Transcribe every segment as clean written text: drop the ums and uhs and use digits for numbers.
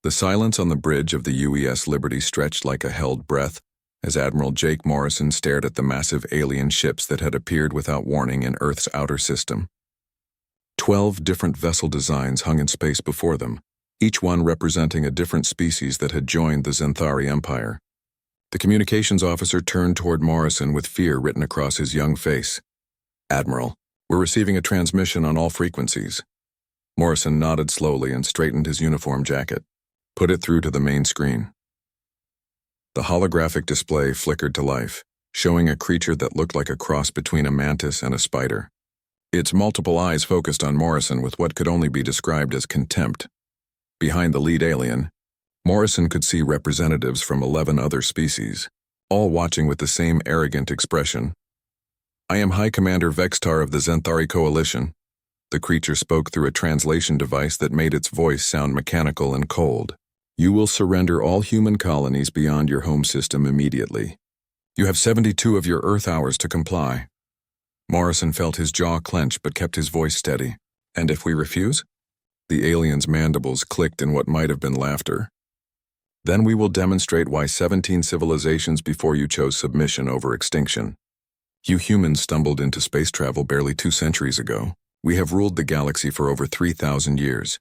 The silence on the bridge of the UES Liberty stretched like a held breath as Admiral Jake Morrison stared at the massive alien ships that had appeared without warning in Earth's outer system. 12 different vessel designs hung in space before them, each one representing a different species that had joined the Zenthari Empire. The communications officer turned toward Morrison with fear written across his young face. "Admiral, we're receiving a transmission on all frequencies." Morrison nodded slowly and straightened his uniform jacket. "Put it through to the main screen." The holographic display flickered to life, showing a creature that looked like a cross between a mantis and a spider. Its multiple eyes focused on Morrison with what could only be described as contempt. Behind the lead alien, Morrison could see representatives from 11 other species, all watching with the same arrogant expression. "I am High Commander Vextar of the Zenthari Coalition." The creature spoke through a translation device that made its voice sound mechanical and cold. "You will surrender all human colonies beyond your home system immediately. You have 72 of your Earth hours to comply." Morrison felt his jaw clench but kept his voice steady. "And if we refuse?" The alien's mandibles clicked in what might have been laughter. "Then we will demonstrate why 17 civilizations before you chose submission over extinction. You humans stumbled into space travel barely 2 centuries ago. We have ruled the galaxy for over 3,000 years.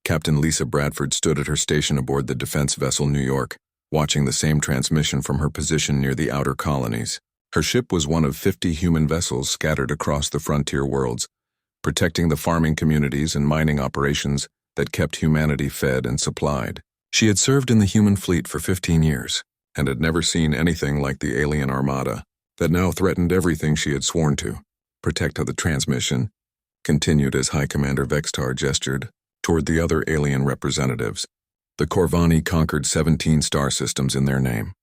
Captain Lisa Bradford stood at her station aboard the defense vessel New York, watching the same transmission from her position near the outer colonies. Her ship was one of 50 human vessels scattered across the frontier worlds, protecting the farming communities and mining operations that kept humanity fed and supplied. She had served in the human fleet for 15 years, and had never seen anything like the alien armada that now threatened everything she had sworn to protect. The transmission continued as High Commander Vextar gestured toward the other alien representatives. The Corvani conquered 17 star systems in their name.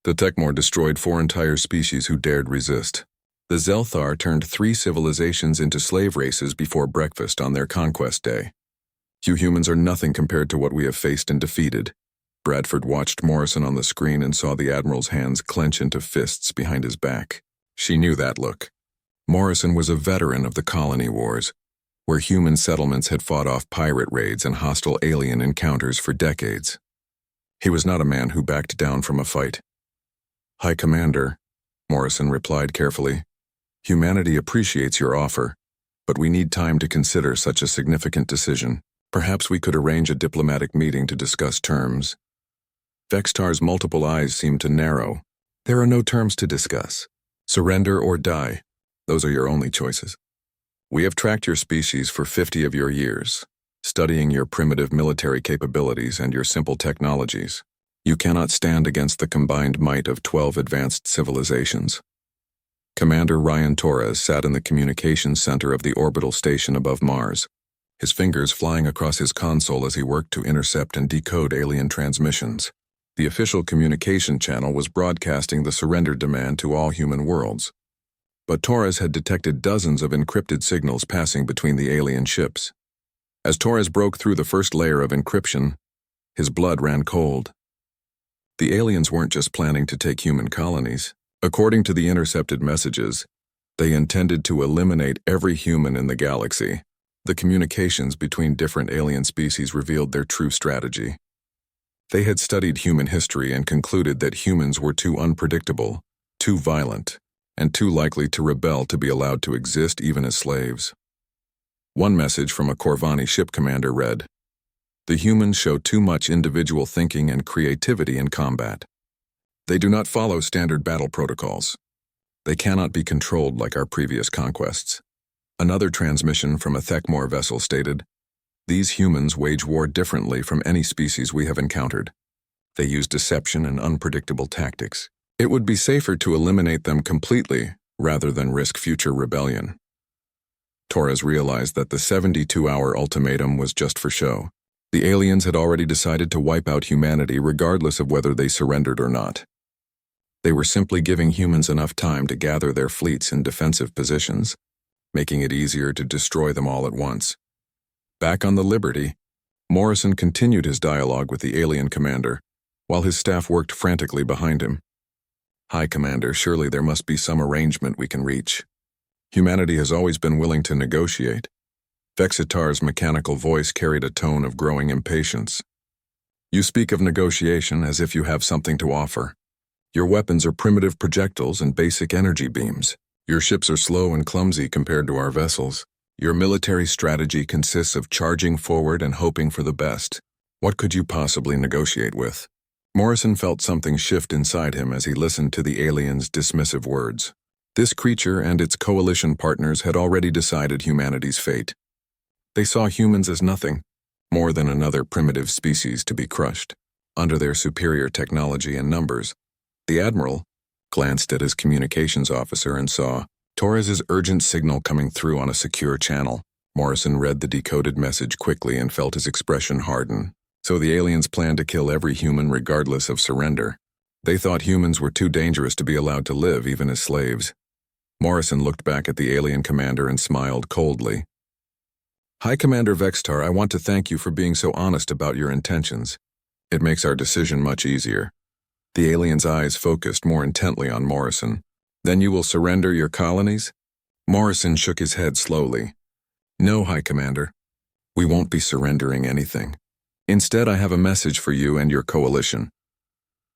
The Tekmor destroyed 4 entire species who dared resist. The Zelthar turned 3 civilizations into slave races before breakfast on their conquest day. You humans are nothing compared to what we have faced and defeated. Bradford watched Morrison on the screen and saw the Admiral's hands clench into fists behind his back. She knew that look. Morrison was a veteran of the colony wars, where human settlements had fought off pirate raids and hostile alien encounters for decades. He was not a man who backed down from a fight. "High Commander," Morrison replied carefully, "humanity appreciates your offer, but we need time to consider such a significant decision. Perhaps we could arrange a diplomatic meeting to discuss terms." Vextar's multiple eyes seemed to narrow. "There are no terms to discuss. Surrender or die. Those are your only choices. We have tracked your species for 50 of your years, studying your primitive military capabilities and your simple technologies. You cannot stand against the combined might of 12 advanced civilizations." Commander Ryan Torres sat in the communications center of the orbital station above Mars, his fingers flying across his console as he worked to intercept and decode alien transmissions. The official communication channel was broadcasting the surrender demand to all human worlds. But Torres had detected dozens of encrypted signals passing between the alien ships. As Torres broke through the first layer of encryption, his blood ran cold. The aliens weren't just planning to take human colonies. According to the intercepted messages, they intended to eliminate every human in the galaxy. The communications between different alien species revealed their true strategy. They had studied human history and concluded that humans were too unpredictable, too violent, and too likely to rebel to be allowed to exist even as slaves. One message from a Corvani ship commander read, "The humans show too much individual thinking and creativity in combat. They do not follow standard battle protocols. They cannot be controlled like our previous conquests." Another transmission from a Tekmor vessel stated, "These humans wage war differently from any species we have encountered. They use deception and unpredictable tactics. It would be safer to eliminate them completely rather than risk future rebellion." Torres realized that the 72-hour ultimatum was just for show. The aliens had already decided to wipe out humanity regardless of whether they surrendered or not. They were simply giving humans enough time to gather their fleets in defensive positions, making it easier to destroy them all at once. Back on the Liberty, Morrison continued his dialogue with the alien commander, while his staff worked frantically behind him. "High Commander, surely there must be some arrangement we can reach. Humanity has always been willing to negotiate." Vextar's mechanical voice carried a tone of growing impatience. You speak of negotiation as if you have something to offer. Your weapons are primitive projectiles and basic energy beams. Your ships are slow and clumsy compared to our vessels. Your military strategy consists of charging forward and hoping for the best. What could you possibly negotiate with? Morrison felt something shift inside him as he listened to the alien's dismissive words. This creature and its coalition partners had already decided humanity's fate. They saw humans as nothing, more than another primitive species to be crushed. Under their superior technology and numbers, the Admiral glanced at his communications officer and saw Torres's urgent signal coming through on a secure channel. Morrison read the decoded message quickly and felt his expression harden. So the aliens planned to kill every human regardless of surrender. They thought humans were too dangerous to be allowed to live, even as slaves. Morrison looked back at the alien commander and smiled coldly. High Commander Vextar, I want to thank you for being so honest about your intentions. It makes our decision much easier. The alien's eyes focused more intently on Morrison. Then you will surrender your colonies? Morrison shook his head slowly. No, High Commander. We won't be surrendering anything. Instead, I have a message for you and your coalition.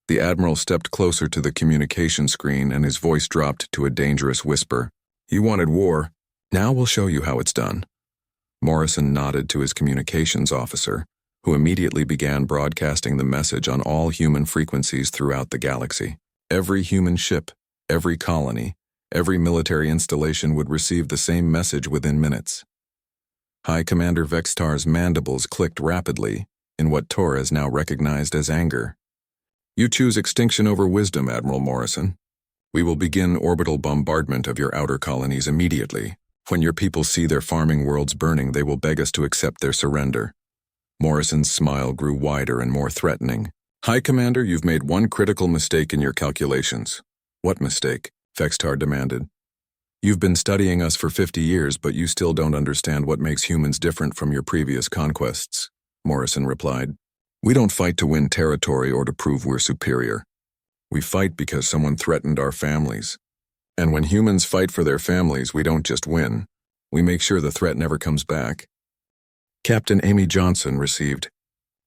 The Admiral stepped closer to the communication screen and his voice dropped to a dangerous whisper. You wanted war. Now we'll show you how it's done. Morrison nodded to his communications officer, who immediately began broadcasting the message on all human frequencies throughout the galaxy. Every human ship, every colony, every military installation would receive the same message within minutes. High Commander Vextar's mandibles clicked rapidly, in what Torres now recognized as anger. You choose extinction over wisdom, Admiral Morrison. We will begin orbital bombardment of your outer colonies immediately. When your people see their farming worlds burning, they will beg us to accept their surrender. Morrison's smile grew wider and more threatening. High Commander, you've made one critical mistake in your calculations. What mistake? Vextar demanded. You've been studying us for 50 years, but you still don't understand what makes humans different from your previous conquests. Morrison replied. We don't fight to win territory or to prove we're superior. We fight because someone threatened our families. And when humans fight for their families, we don't just win. We make sure the threat never comes back. Captain Amy Johnson received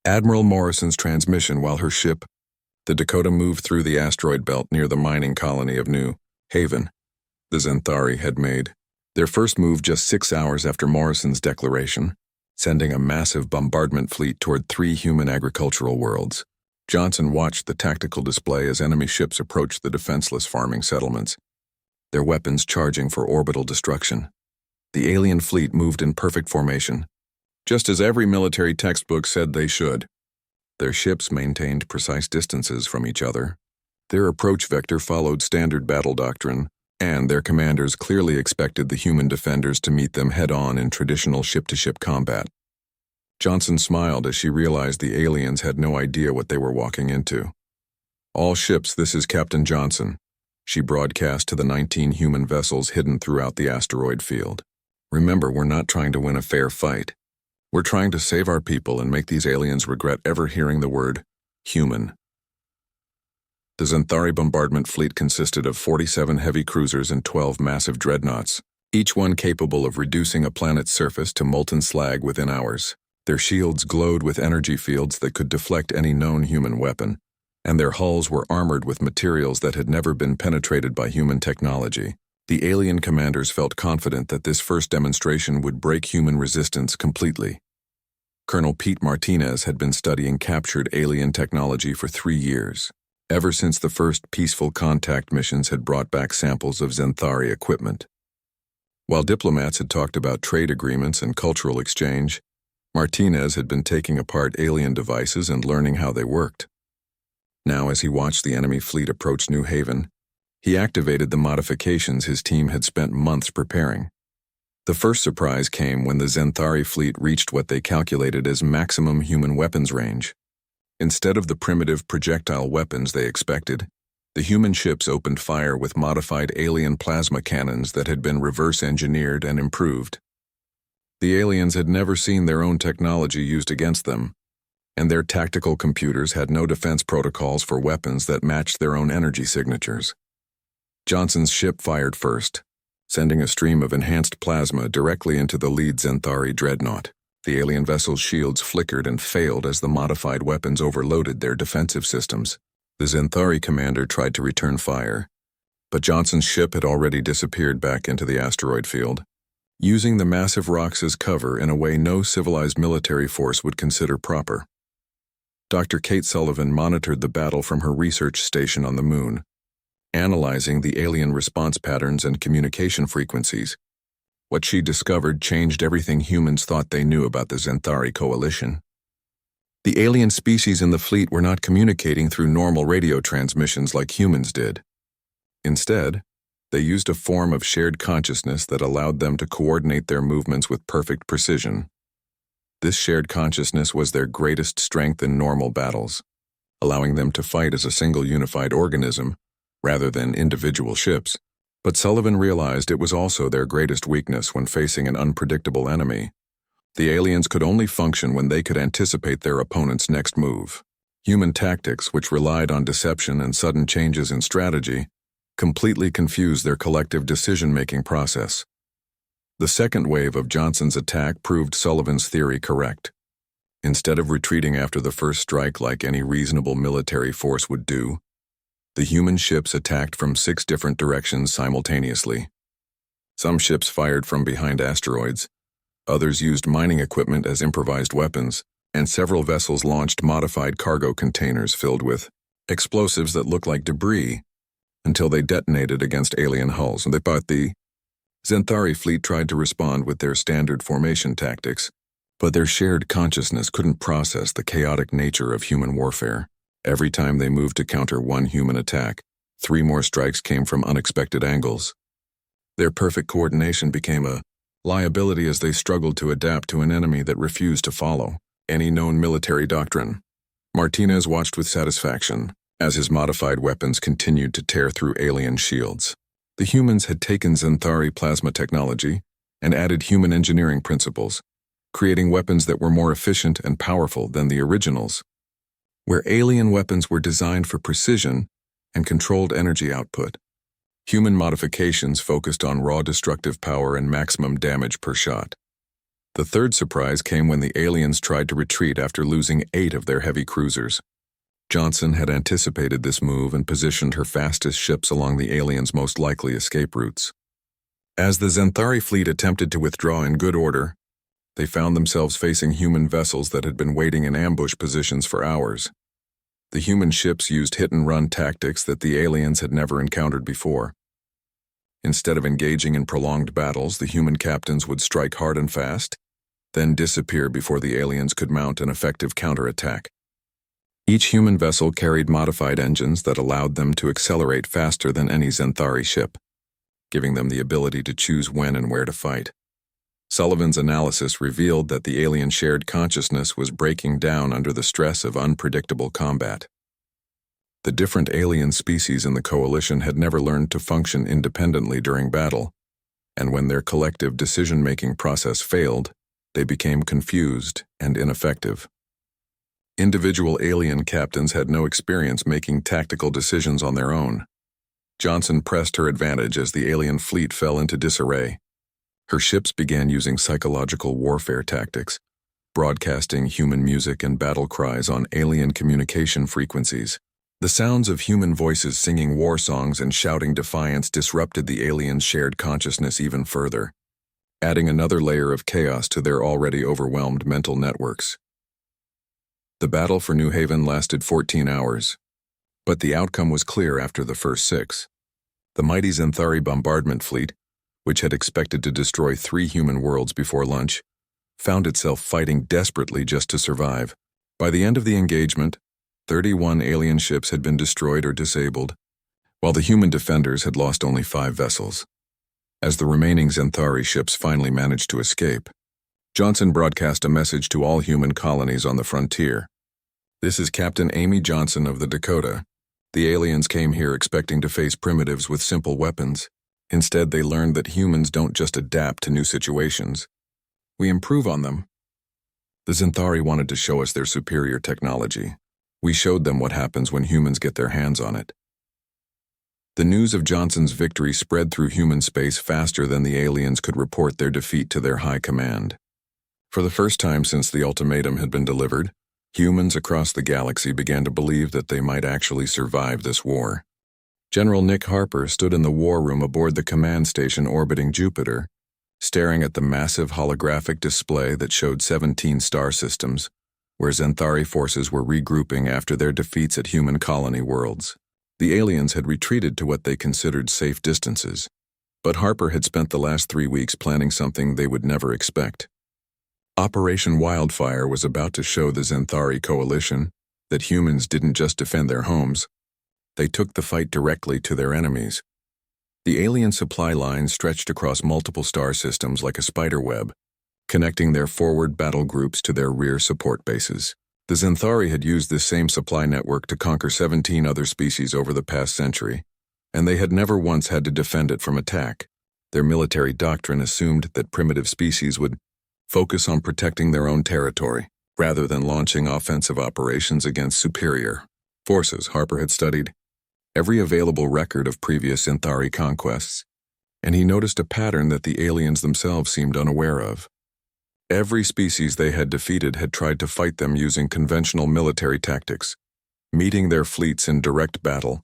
Admiral Morrison's transmission while her ship, the Dakota, moved through the asteroid belt near the mining colony of New Haven. The Xanthari had made their first move just 6 hours after Morrison's declaration, sending a massive bombardment fleet toward 3 human agricultural worlds. Johnson watched the tactical display as enemy ships approached the defenseless farming settlements, their weapons charging for orbital destruction. The alien fleet moved in perfect formation, just as every military textbook said they should. Their ships maintained precise distances from each other. Their approach vector followed standard battle doctrine, and their commanders clearly expected the human defenders to meet them head-on in traditional ship-to-ship combat. Johnson smiled as she realized the aliens had no idea what they were walking into. All ships, this is Captain Johnson. She broadcast to the 19 human vessels hidden throughout the asteroid field. Remember, we're not trying to win a fair fight. We're trying to save our people and make these aliens regret ever hearing the word human. The Xanthari bombardment fleet consisted of 47 heavy cruisers and 12 massive dreadnoughts, each one capable of reducing a planet's surface to molten slag within hours. Their shields glowed with energy fields that could deflect any known human weapon, and their hulls were armored with materials that had never been penetrated by human technology. The alien commanders felt confident that this first demonstration would break human resistance completely. Colonel Pete Martinez had been studying captured alien technology for 3 years, ever since the first peaceful contact missions had brought back samples of Xanthari equipment. While diplomats had talked about trade agreements and cultural exchange, Martinez had been taking apart alien devices and learning how they worked. Now, as he watched the enemy fleet approach New Haven, he activated the modifications his team had spent months preparing. The first surprise came when the Xanthari fleet reached what they calculated as maximum human weapons range. Instead of the primitive projectile weapons they expected, the human ships opened fire with modified alien plasma cannons that had been reverse-engineered and improved. The aliens had never seen their own technology used against them, and their tactical computers had no defense protocols for weapons that matched their own energy signatures. Johnson's ship fired first, sending a stream of enhanced plasma directly into the lead Xanthari dreadnought. The alien vessel's shields flickered and failed as the modified weapons overloaded their defensive systems. The Xanthari commander tried to return fire, but Johnson's ship had already disappeared back into the asteroid field, using the massive rocks as cover in a way no civilized military force would consider proper. Dr. Kate Sullivan monitored the battle from her research station on the moon, analyzing the alien response patterns and communication frequencies. What she discovered changed everything humans thought they knew about the Xanthari coalition. The alien species in the fleet were not communicating through normal radio transmissions like humans did. Instead, they used a form of shared consciousness that allowed them to coordinate their movements with perfect precision. This shared consciousness was their greatest strength in normal battles, allowing them to fight as a single unified organism rather than individual ships. But Sullivan realized it was also their greatest weakness when facing an unpredictable enemy. The aliens could only function when they could anticipate their opponent's next move. Human tactics, which relied on deception and sudden changes in strategy, completely confused their collective decision-making process. The second wave of Johnson's attack proved Sullivan's theory correct. Instead of retreating after the first strike like any reasonable military force would do, the human ships attacked from 6 different directions simultaneously. Some ships fired from behind asteroids, others used mining equipment as improvised weapons, and several vessels launched modified cargo containers filled with explosives that looked like debris until they detonated against alien hulls. But the Xanthari fleet tried to respond with their standard formation tactics, but their shared consciousness couldn't process the chaotic nature of human warfare. Every time they moved to counter one human attack, 3 more strikes came from unexpected angles. Their perfect coordination became a liability as they struggled to adapt to an enemy that refused to follow any known military doctrine. Martinez watched with satisfaction as his modified weapons continued to tear through alien shields. The humans had taken Xanthari plasma technology and added human engineering principles, creating weapons that were more efficient and powerful than the originals. Where alien weapons were designed for precision and controlled energy output, human modifications focused on raw destructive power and maximum damage per shot. The third surprise came when the aliens tried to retreat after losing 8 of their heavy cruisers. Johnson had anticipated this move and positioned her fastest ships along the aliens' most likely escape routes. As the Xanthari fleet attempted to withdraw in good order, they found themselves facing human vessels that had been waiting in ambush positions for hours. The human ships used hit-and-run tactics that the aliens had never encountered before. Instead of engaging in prolonged battles, the human captains would strike hard and fast, then disappear before the aliens could mount an effective counterattack. Each human vessel carried modified engines that allowed them to accelerate faster than any Xanthari ship, giving them the ability to choose when and where to fight. Sullivan's analysis revealed that the alien shared consciousness was breaking down under the stress of unpredictable combat. The different alien species in the coalition had never learned to function independently during battle, and when their collective decision-making process failed, they became confused and ineffective. Individual alien captains had no experience making tactical decisions on their own. Johnson pressed her advantage as the alien fleet fell into disarray. Her ships began using psychological warfare tactics, broadcasting human music and battle cries on alien communication frequencies. The sounds of human voices singing war songs and shouting defiance disrupted the aliens' shared consciousness even further, adding another layer of chaos to their already overwhelmed mental networks. The battle for New Haven lasted 14 hours, but the outcome was clear after the first 6. The mighty Xanthari bombardment fleet, which had expected to destroy 3 human worlds before lunch, found itself fighting desperately just to survive. By the end of the engagement, 31 alien ships had been destroyed or disabled, while the human defenders had lost only 5 vessels. As the remaining Xanthari ships finally managed to escape, Johnson broadcast a message to all human colonies on the frontier. "This is Captain Amy Johnson of the Dakota. The aliens came here expecting to face primitives with simple weapons. Instead, they learned that humans don't just adapt to new situations. We improve on them. The Xanthari wanted to show us their superior technology. We showed them what happens when humans get their hands on it." The news of Johnson's victory spread through human space faster than the aliens could report their defeat to their high command. For the first time since the ultimatum had been delivered, humans across the galaxy began to believe that they might actually survive this war. General Nick Harper stood in the war room aboard the command station orbiting Jupiter, staring at the massive holographic display that showed 17 star systems, where Xanthari forces were regrouping after their defeats at human colony worlds. The aliens had retreated to what they considered safe distances, but Harper had spent the last 3 weeks planning something they would never expect. Operation Wildfire was about to show the Xanthari coalition that humans didn't just defend their homes, they took the fight directly to their enemies. The alien supply lines stretched across multiple star systems like a spider web, connecting their forward battle groups to their rear support bases. The Xanthari had used this same supply network to conquer 17 other species over the past century, and they had never once had to defend it from attack. Their military doctrine assumed that primitive species would focus on protecting their own territory, rather than launching offensive operations against superior forces. Harper had studied every available record of previous Xanthari conquests, and he noticed a pattern that the aliens themselves seemed unaware of. Every species they had defeated had tried to fight them using conventional military tactics, meeting their fleets in direct battle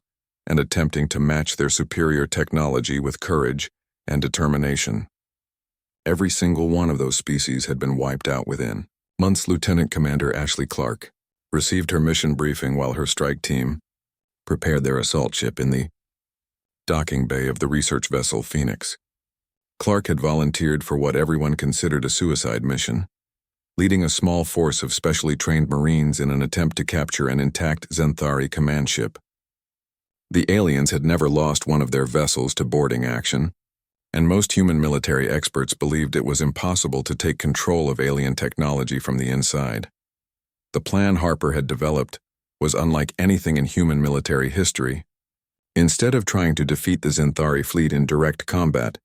and attempting to match their superior technology with courage and determination. Every single one of those species had been wiped out within months. Lieutenant Commander Ashley Clark received her mission briefing while her strike team prepared their assault ship in the docking bay of the research vessel Phoenix. Clark had volunteered for what everyone considered a suicide mission, leading a small force of specially trained Marines in an attempt to capture an intact Xanthari command ship. The aliens had never lost one of their vessels to boarding action, and most human military experts believed it was impossible to take control of alien technology from the inside. The plan Harper had developed was unlike anything in human military history. Instead of trying to defeat the Xanthari fleet in direct combat,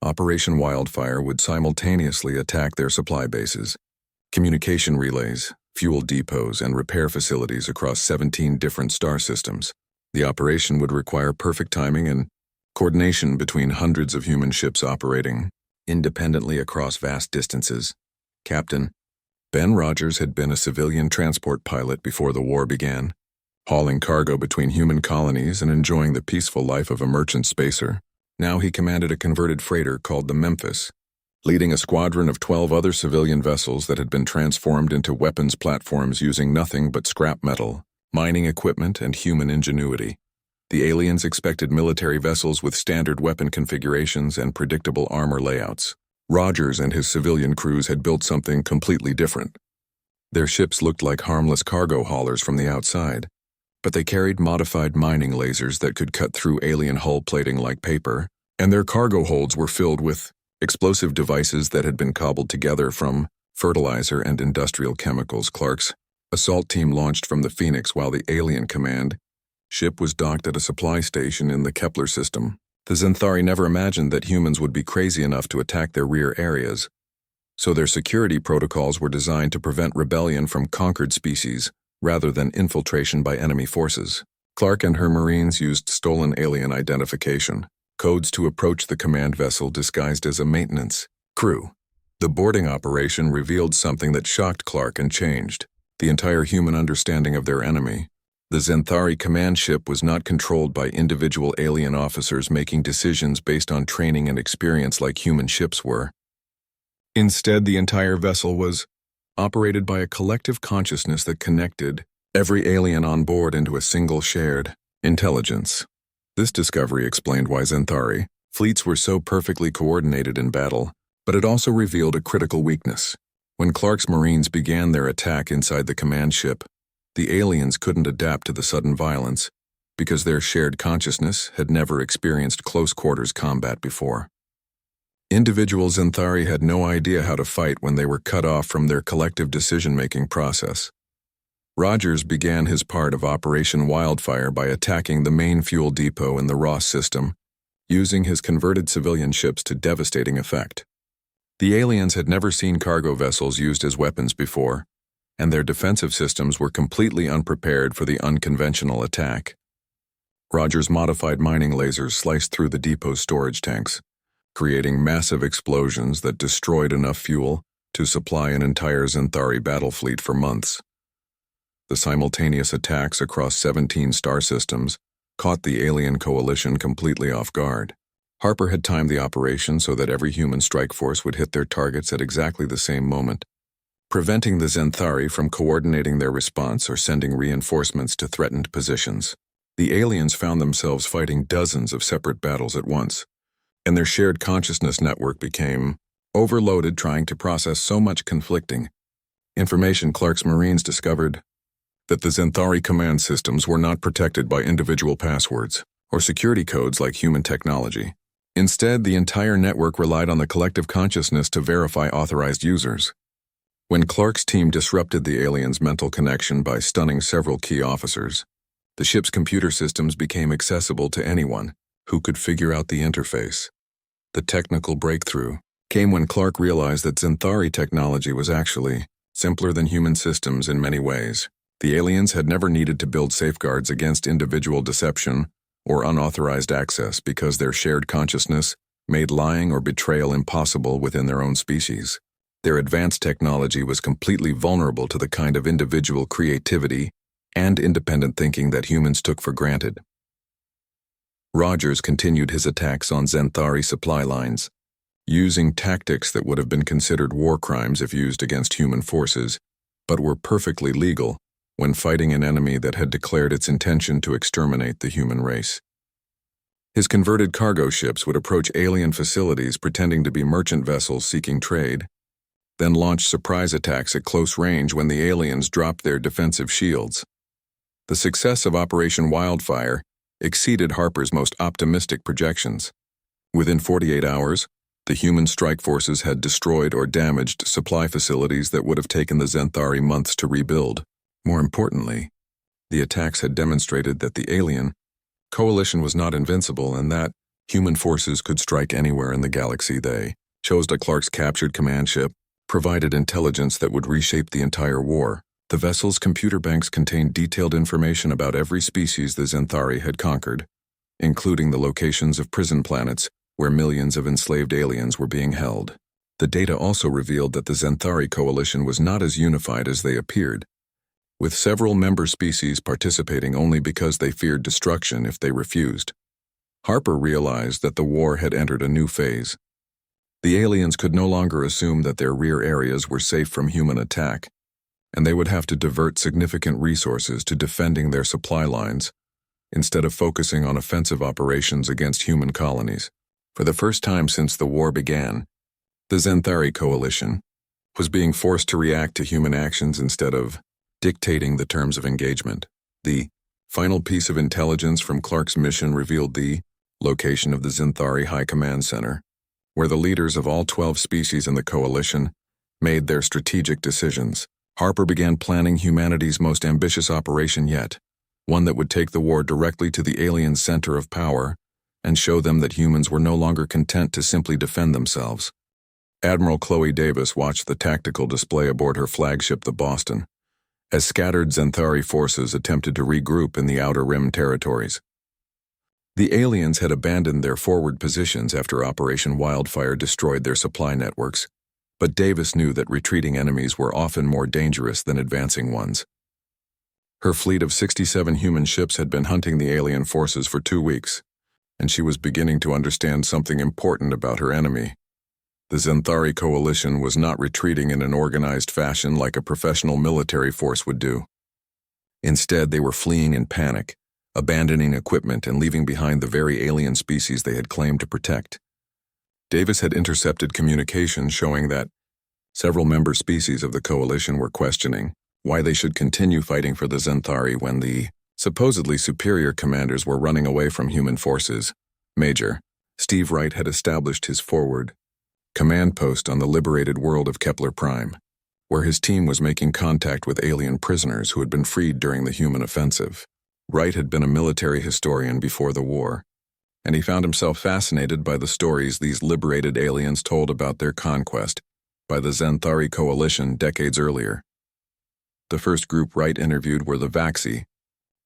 Operation Wildfire would simultaneously attack their supply bases, communication relays, fuel depots, and repair facilities across 17 different star systems. The operation would require perfect timing and coordination between hundreds of human ships operating independently across vast distances. Captain Ben Rogers had been a civilian transport pilot before the war began, hauling cargo between human colonies and enjoying the peaceful life of a merchant spacer. Now he commanded a converted freighter called the Memphis, leading a squadron of 12 other civilian vessels that had been transformed into weapons platforms using nothing but scrap metal, mining equipment, and human ingenuity. The aliens expected military vessels with standard weapon configurations and predictable armor layouts. Rogers and his civilian crews had built something completely different. Their ships looked like harmless cargo haulers from the outside, but they carried modified mining lasers that could cut through alien hull plating like paper, and their cargo holds were filled with explosive devices that had been cobbled together from fertilizer and industrial chemicals. Clark's assault team launched from the Phoenix while the alien command ship was docked at a supply station in the Kepler system. The Xanthari never imagined that humans would be crazy enough to attack their rear areas, so their security protocols were designed to prevent rebellion from conquered species rather than infiltration by enemy forces. Clark and her Marines used stolen alien identification codes to approach the command vessel disguised as a maintenance crew. The boarding operation revealed something that shocked Clark and changed the entire human understanding of their enemy. The Xanthari command ship was not controlled by individual alien officers making decisions based on training and experience like human ships were. Instead, the entire vessel was operated by a collective consciousness that connected every alien on board into a single shared intelligence. This discovery explained why Xanthari fleets were so perfectly coordinated in battle, but it also revealed a critical weakness. When Clark's Marines began their attack inside the command ship, the aliens couldn't adapt to the sudden violence because their shared consciousness had never experienced close-quarters combat before. Individual Xanthari had no idea how to fight when they were cut off from their collective decision-making process. Rogers began his part of Operation Wildfire by attacking the main fuel depot in the Ross system, using his converted civilian ships to devastating effect. The aliens had never seen cargo vessels used as weapons before, and their defensive systems were completely unprepared for the unconventional attack. Rogers' modified mining lasers sliced through the depot's storage tanks, creating massive explosions that destroyed enough fuel to supply an entire Xanthari battle fleet for months. The simultaneous attacks across 17 star systems caught the alien coalition completely off guard. Harper had timed the operation so that every human strike force would hit their targets at exactly the same moment, preventing the Xanthari from coordinating their response or sending reinforcements to threatened positions. The aliens found themselves fighting dozens of separate battles at once, and their shared consciousness network became overloaded trying to process so much conflicting information. Clark's Marines discovered that the Xanthari command systems were not protected by individual passwords or security codes like human technology. Instead, the entire network relied on the collective consciousness to verify authorized users. When Clark's team disrupted the aliens' mental connection by stunning several key officers, the ship's computer systems became accessible to anyone who could figure out the interface. The technical breakthrough came when Clark realized that Xanthari technology was actually simpler than human systems in many ways. The aliens had never needed to build safeguards against individual deception or unauthorized access because their shared consciousness made lying or betrayal impossible within their own species. Their advanced technology was completely vulnerable to the kind of individual creativity and independent thinking that humans took for granted. Rogers continued his attacks on Xanthari supply lines, using tactics that would have been considered war crimes if used against human forces, but were perfectly legal when fighting an enemy that had declared its intention to exterminate the human race. His converted cargo ships would approach alien facilities pretending to be merchant vessels seeking trade, then launch surprise attacks at close range when the aliens dropped their defensive shields. The success of Operation Wildfire exceeded Harper's most optimistic projections. Within 48 hours, the human strike forces had destroyed or damaged supply facilities that would have taken the Xanthari months to rebuild. More importantly, the attacks had demonstrated that the alien coalition was not invincible and that human forces could strike anywhere in the galaxy. They chose that Clark's captured command ship provided intelligence that would reshape the entire war. The vessel's computer banks contained detailed information about every species the Xanthari had conquered, including the locations of prison planets where millions of enslaved aliens were being held. The data also revealed that the Xanthari coalition was not as unified as they appeared, with several member species participating only because they feared destruction if they refused. Harper realized that the war had entered a new phase. The aliens could no longer assume that their rear areas were safe from human attack, and they would have to divert significant resources to defending their supply lines, instead of focusing on offensive operations against human colonies. For the first time since the war began, the Xanthari coalition was being forced to react to human actions instead of dictating the terms of engagement. The final piece of intelligence from Clark's mission revealed the location of the Xanthari High Command Center, where the leaders of all 12 species in the coalition made their strategic decisions. Harper began planning humanity's most ambitious operation yet, one that would take the war directly to the alien center of power and show them that humans were no longer content to simply defend themselves. Admiral Chloe Davis watched the tactical display aboard her flagship, the Boston, as scattered Xanthari forces attempted to regroup in the Outer Rim territories. The aliens had abandoned their forward positions after Operation Wildfire destroyed their supply networks, but Davis knew that retreating enemies were often more dangerous than advancing ones. Her fleet of 67 human ships had been hunting the alien forces for 2 weeks, and she was beginning to understand something important about her enemy. The Xanthari coalition was not retreating in an organized fashion like a professional military force would do. Instead, they were fleeing in panic, abandoning equipment and leaving behind the very alien species they had claimed to protect. Davis had intercepted communications showing that several member species of the coalition were questioning why they should continue fighting for the Xanthari when the supposedly superior commanders were running away from human forces. Major Steve Wright had established his forward command post on the liberated world of Kepler Prime, where his team was making contact with alien prisoners who had been freed during the human offensive. Wright had been a military historian before the war, and he found himself fascinated by the stories these liberated aliens told about their conquest by the Xanthari coalition decades earlier. The first group Wright interviewed were the Vaxi,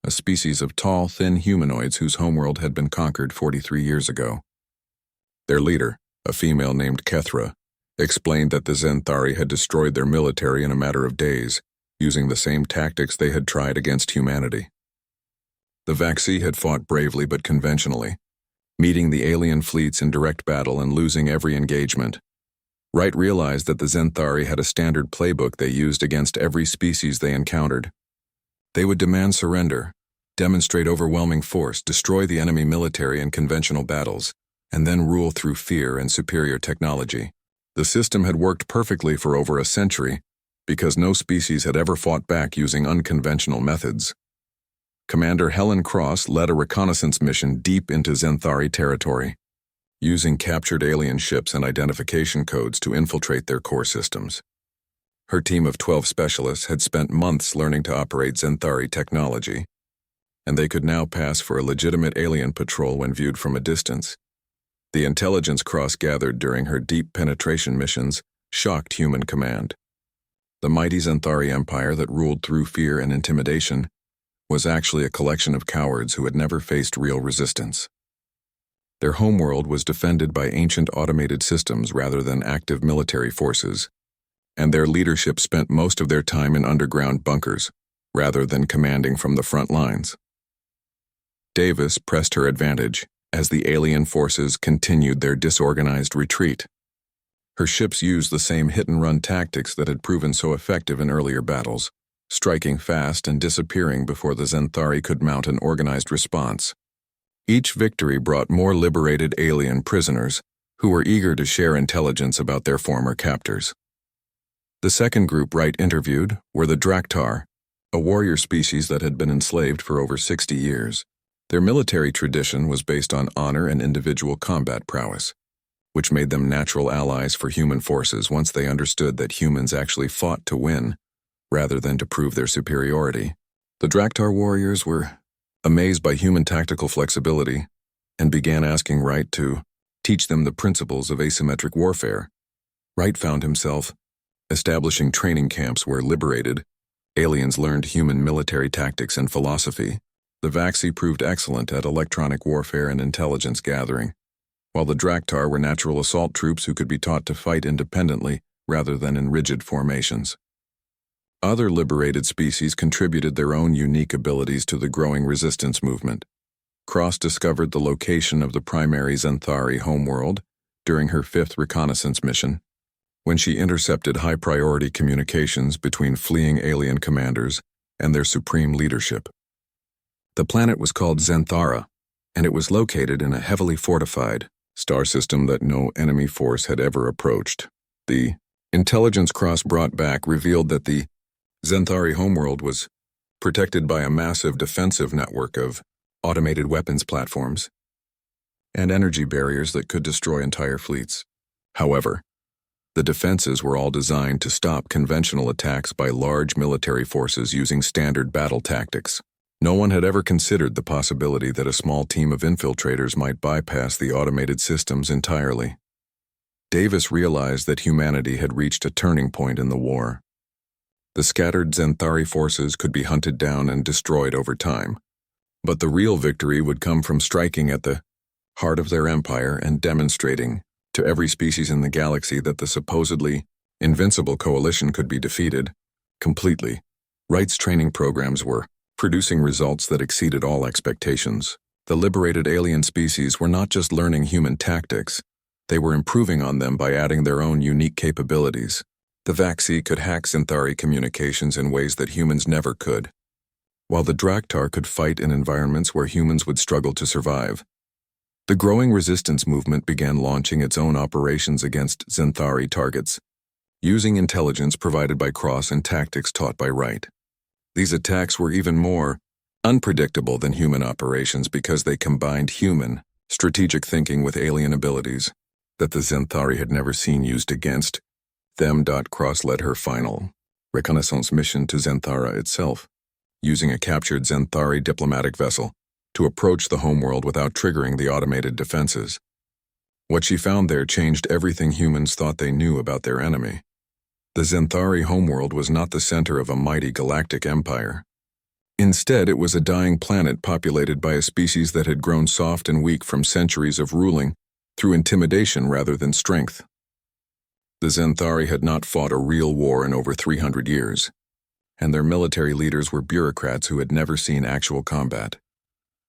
a species of tall, thin humanoids whose homeworld had been conquered 43 years ago. Their leader, a female named Kethra, explained that the Zenthari had destroyed their military in a matter of days, using the same tactics they had tried against humanity. The Vaxi had fought bravely but conventionally, meeting the alien fleets in direct battle and losing every engagement. Wright realized that the Zenthari had a standard playbook they used against every species they encountered. They would demand surrender, demonstrate overwhelming force, destroy the enemy military in conventional battles, and then rule through fear and superior technology. The system had worked perfectly for over a century because no species had ever fought back using unconventional methods. Commander Helen Cross led a reconnaissance mission deep into Zenthari territory, using captured alien ships and identification codes to infiltrate their core systems. Her team of 12 specialists had spent months learning to operate Zenthari technology, and they could now pass for a legitimate alien patrol when viewed from a distance. The intelligence Cross gathered during her deep penetration missions shocked human command. The mighty Zenthari empire that ruled through fear and intimidation was actually a collection of cowards who had never faced real resistance. Their homeworld was defended by ancient automated systems rather than active military forces, and their leadership spent most of their time in underground bunkers rather than commanding from the front lines. Davis pressed her advantage as the alien forces continued their disorganized retreat. Her ships used the same hit-and-run tactics that had proven so effective in earlier battles, striking fast and disappearing before the Zenthari could mount an organized response. Each victory brought more liberated alien prisoners who were eager to share intelligence about their former captors. The second group Wright interviewed were the Draktar, a warrior species that had been enslaved for over 60 years. Their military tradition was based on honor and individual combat prowess, which made them natural allies for human forces once they understood that humans actually fought to win, rather than to prove their superiority. The Draktar warriors were amazed by human tactical flexibility and began asking Wright to teach them the principles of asymmetric warfare. Wright found himself establishing training camps where liberated aliens learned human military tactics and philosophy. The Vaxi proved excellent at electronic warfare and intelligence gathering, while the Draktar were natural assault troops who could be taught to fight independently rather than in rigid formations. Other liberated species contributed their own unique abilities to the growing resistance movement. Cross discovered the location of the primary Zenthari homeworld during her 5th reconnaissance mission, when she intercepted high-priority communications between fleeing alien commanders and their supreme leadership. The planet was called Zenthara, and it was located in a heavily fortified star system that no enemy force had ever approached. The intelligence Cross brought back revealed that the Zenthari homeworld was protected by a massive defensive network of automated weapons platforms and energy barriers that could destroy entire fleets. However, the defenses were all designed to stop conventional attacks by large military forces using standard battle tactics. No one had ever considered the possibility that a small team of infiltrators might bypass the automated systems entirely. Davis realized that humanity had reached a turning point in the war. The scattered Zenthari forces could be hunted down and destroyed over time, but the real victory would come from striking at the heart of their empire and demonstrating to every species in the galaxy that the supposedly invincible coalition could be defeated completely. Wright's training programs were producing results that exceeded all expectations. The liberated alien species were not just learning human tactics, they were improving on them by adding their own unique capabilities. The Vaxi could hack Zenthari communications in ways that humans never could, while the Draktar could fight in environments where humans would struggle to survive. The growing resistance movement began launching its own operations against Zenthari targets, using intelligence provided by Cross and tactics taught by Wright. These attacks were even more unpredictable than human operations because they combined human, strategic thinking with alien abilities that the Zenthari had never seen used against them. Cross led her final reconnaissance mission to Zenthara itself, using a captured Zenthari diplomatic vessel to approach the homeworld without triggering the automated defenses. What she found there changed everything humans thought they knew about their enemy. The Zenthari homeworld was not the center of a mighty galactic empire. Instead, it was a dying planet populated by a species that had grown soft and weak from centuries of ruling through intimidation rather than strength. The Xanthari had not fought a real war in over 300 years, and their military leaders were bureaucrats who had never seen actual combat.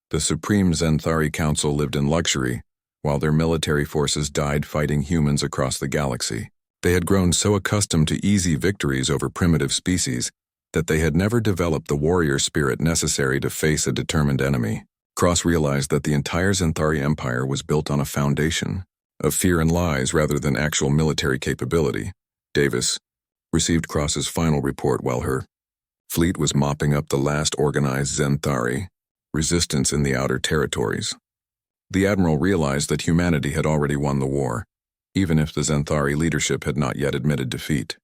The Supreme Xanthari Council lived in luxury, while their military forces died fighting humans across the galaxy. They had grown so accustomed to easy victories over primitive species that they had never developed the warrior spirit necessary to face a determined enemy. Cross realized that the entire Xanthari Empire was built on a foundation of fear and lies rather than actual military capability. Davis received Cross's final report while her fleet was mopping up the last organized Xanthari resistance in the outer territories. The admiral realized that humanity had already won the war, even if the Xanthari leadership had not yet admitted defeat.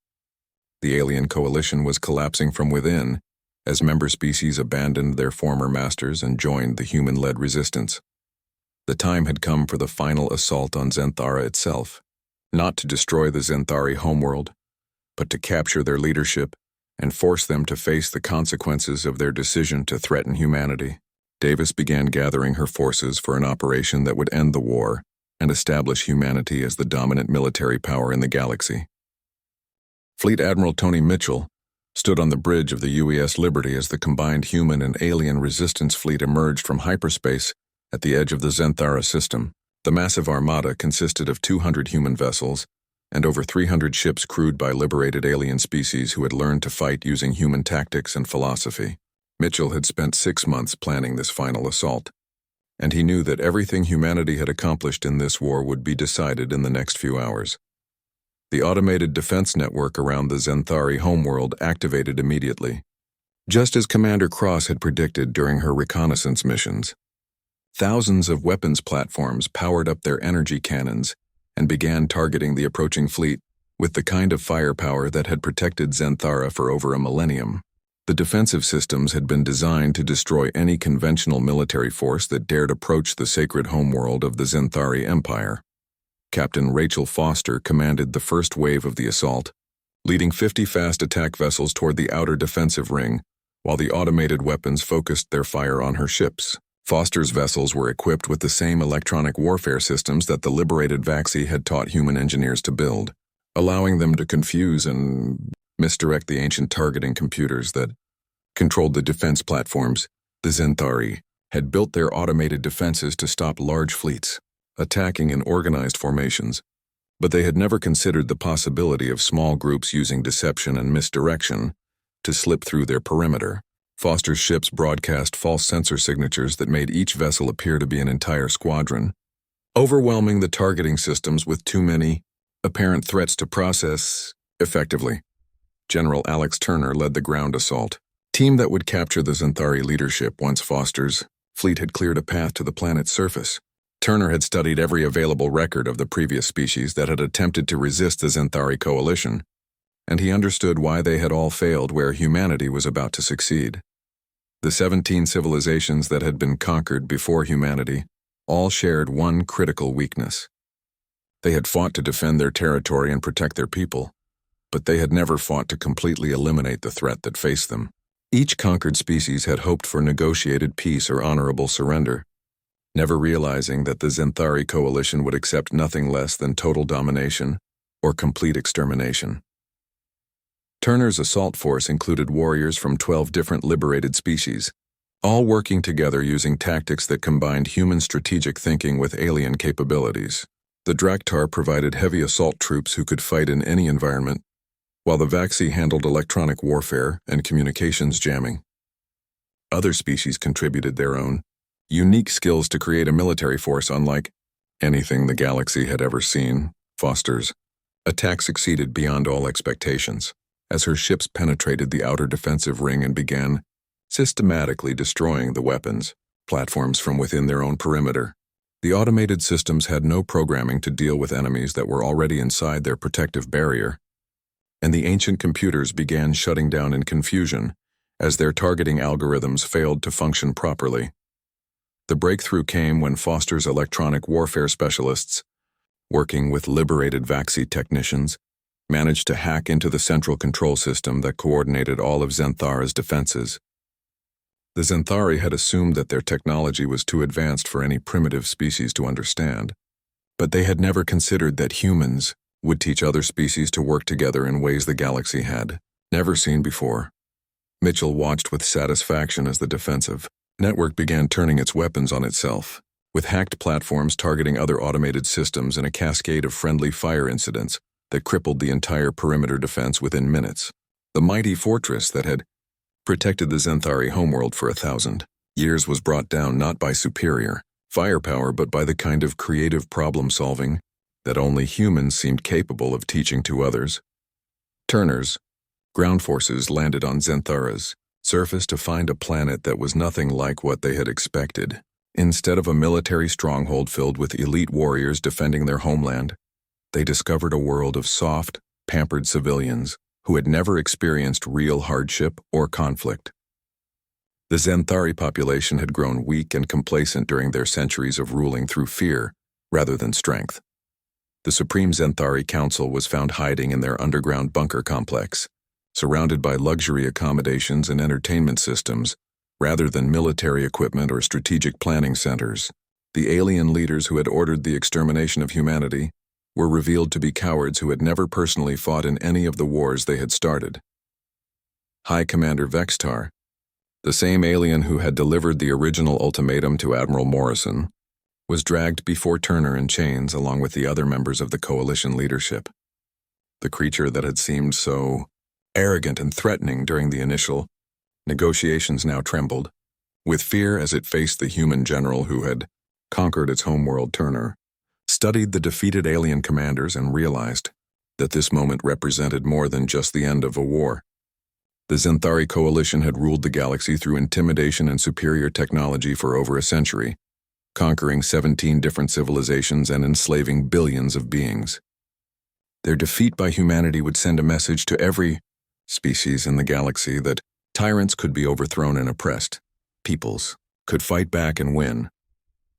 The alien coalition was collapsing from within as member species abandoned their former masters and joined the human-led resistance. The time had come for the final assault on Xanthara itself, not to destroy the Xanthari homeworld, but to capture their leadership and force them to face the consequences of their decision to threaten humanity. Davis began gathering her forces for an operation that would end the war and establish humanity as the dominant military power in the galaxy. Fleet Admiral Tony Mitchell stood on the bridge of the UES Liberty as the combined human and alien resistance fleet emerged from hyperspace at the edge of the Xanthara system. The massive armada consisted of 200 human vessels and over 300 ships crewed by liberated alien species who had learned to fight using human tactics and philosophy. Mitchell had spent 6 months planning this final assault, and he knew that everything humanity had accomplished in this war would be decided in the next few hours. The automated defense network around the Xanthari homeworld activated immediately, just as Commander Cross had predicted during her reconnaissance missions. Thousands of weapons platforms powered up their energy cannons and began targeting the approaching fleet with the kind of firepower that had protected Xanthara for over a millennium. The defensive systems had been designed to destroy any conventional military force that dared approach the sacred homeworld of the Xanthari Empire. Captain Rachel Foster commanded the first wave of the assault, leading 50 fast attack vessels toward the outer defensive ring, while the automated weapons focused their fire on her ships. Foster's vessels were equipped with the same electronic warfare systems that the liberated Vaxi had taught human engineers to build, allowing them to confuse and misdirect the ancient targeting computers that controlled the defense platforms. The Xanthari had built their automated defenses to stop large fleets attacking in organized formations, but they had never considered the possibility of small groups using deception and misdirection to slip through their perimeter. Foster's ships broadcast false sensor signatures that made each vessel appear to be an entire squadron, overwhelming the targeting systems with too many apparent threats to process effectively. General Alex Turner led the ground assault team that would capture the Xanthari leadership once Foster's fleet had cleared a path to the planet's surface. Turner had studied every available record of the previous species that had attempted to resist the Xanthari coalition, and he understood why they had all failed where humanity was about to succeed. The 17 civilizations that had been conquered before humanity all shared one critical weakness. They had fought to defend their territory and protect their people, but they had never fought to completely eliminate the threat that faced them. Each conquered species had hoped for negotiated peace or honorable surrender, never realizing that the Xanthari coalition would accept nothing less than total domination or complete extermination. Turner's assault force included warriors from 12 different liberated species, all working together using tactics that combined human strategic thinking with alien capabilities. The Draktar provided heavy assault troops who could fight in any environment, while the Vaxi handled electronic warfare and communications jamming. Other species contributed their own unique skills to create a military force unlike anything the galaxy had ever seen. Foster's attack succeeded beyond all expectations, as her ships penetrated the outer defensive ring and began systematically destroying the weapons platforms from within their own perimeter. The automated systems had no programming to deal with enemies that were already inside their protective barrier, and the ancient computers began shutting down in confusion as their targeting algorithms failed to function properly. The breakthrough came when Foster's electronic warfare specialists, working with liberated Vaxi technicians, managed to hack into the central control system that coordinated all of Xanthara's defenses. The Xanthari had assumed that their technology was too advanced for any primitive species to understand, but they had never considered that humans would teach other species to work together in ways the galaxy had never seen before. Mitchell watched with satisfaction as the defensive network began turning its weapons on itself, with hacked platforms targeting other automated systems and a cascade of friendly fire incidents that crippled the entire perimeter defense within minutes. The mighty fortress that had protected the Zenthari homeworld for 1,000 years was brought down not by superior firepower but by the kind of creative problem-solving that only humans seemed capable of teaching to others. Turner's ground forces landed on Zenthara's surface to find a planet that was nothing like what they had expected. Instead of a military stronghold filled with elite warriors defending their homeland, they discovered a world of soft, pampered civilians who had never experienced real hardship or conflict. The Zenthari population had grown weak and complacent during their centuries of ruling through fear rather than strength. The Supreme Zenthari Council was found hiding in their underground bunker complex, surrounded by luxury accommodations and entertainment systems, rather than military equipment or strategic planning centers. The alien leaders who had ordered the extermination of humanity were revealed to be cowards who had never personally fought in any of the wars they had started. High Commander Vextar, the same alien who had delivered the original ultimatum to Admiral Morrison, was dragged before Turner in chains along with the other members of the coalition leadership. The creature that had seemed so arrogant and threatening during the initial negotiations now trembled, with fear as it faced the human general who had conquered its homeworld. Turner studied the defeated alien commanders and realized that this moment represented more than just the end of a war. The Zenthari coalition had ruled the galaxy through intimidation and superior technology for over a century, conquering 17 different civilizations and enslaving billions of beings. Their defeat by humanity would send a message to every species in the galaxy that tyrants could be overthrown and oppressed. Peoples could fight back and win.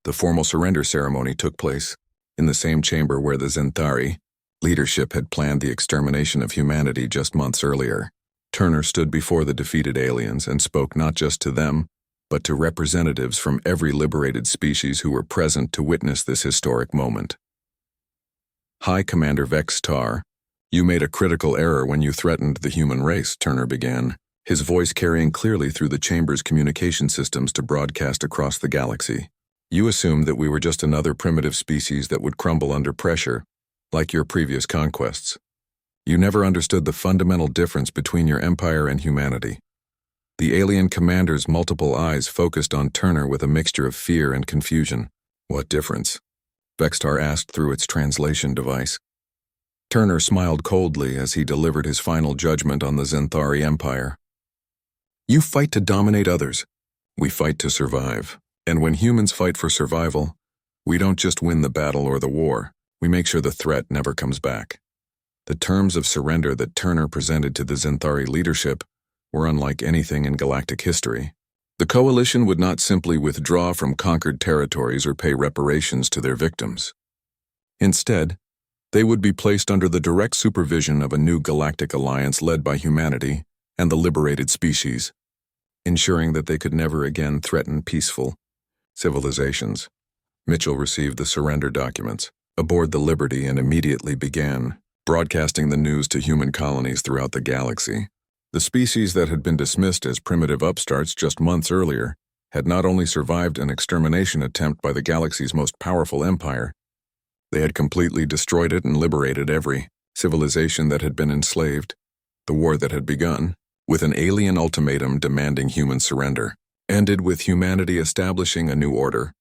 The formal surrender ceremony took place in the same chamber where the Zenthari leadership had planned the extermination of humanity just months earlier. Turner stood before the defeated aliens and spoke not just to them, but to representatives from every liberated species who were present to witness this historic moment. High Commander Vextar, you made a critical error when you threatened the human race, Turner began, his voice carrying clearly through the chamber's communication systems to broadcast across the galaxy. You assumed that we were just another primitive species that would crumble under pressure, like your previous conquests. You never understood the fundamental difference between your empire and humanity. The alien commander's multiple eyes focused on Turner with a mixture of fear and confusion. What difference? Vextar asked through its translation device. Turner smiled coldly as he delivered his final judgment on the Zenthari Empire. You fight to dominate others. We fight to survive. And when humans fight for survival, we don't just win the battle or the war, we make sure the threat never comes back. The terms of surrender that Turner presented to the Zenthari leadership were unlike anything in galactic history. The coalition would not simply withdraw from conquered territories or pay reparations to their victims. Instead, they would be placed under the direct supervision of a new galactic alliance led by humanity and the liberated species, ensuring that they could never again threaten peaceful civilizations. Mitchell received the surrender documents aboard the Liberty and immediately began broadcasting the news to human colonies throughout the galaxy. The species that had been dismissed as primitive upstarts just months earlier had not only survived an extermination attempt by the galaxy's most powerful empire, they had completely destroyed it and liberated every civilization that had been enslaved. The war that had begun, with an alien ultimatum demanding human surrender, ended with humanity establishing a new order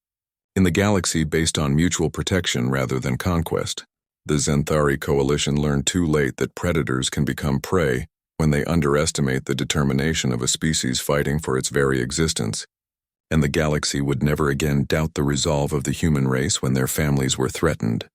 in the galaxy based on mutual protection rather than conquest. The Zenthari coalition learned too late that predators can become prey when they underestimate the determination of a species fighting for its very existence, and the galaxy would never again doubt the resolve of the human race when their families were threatened.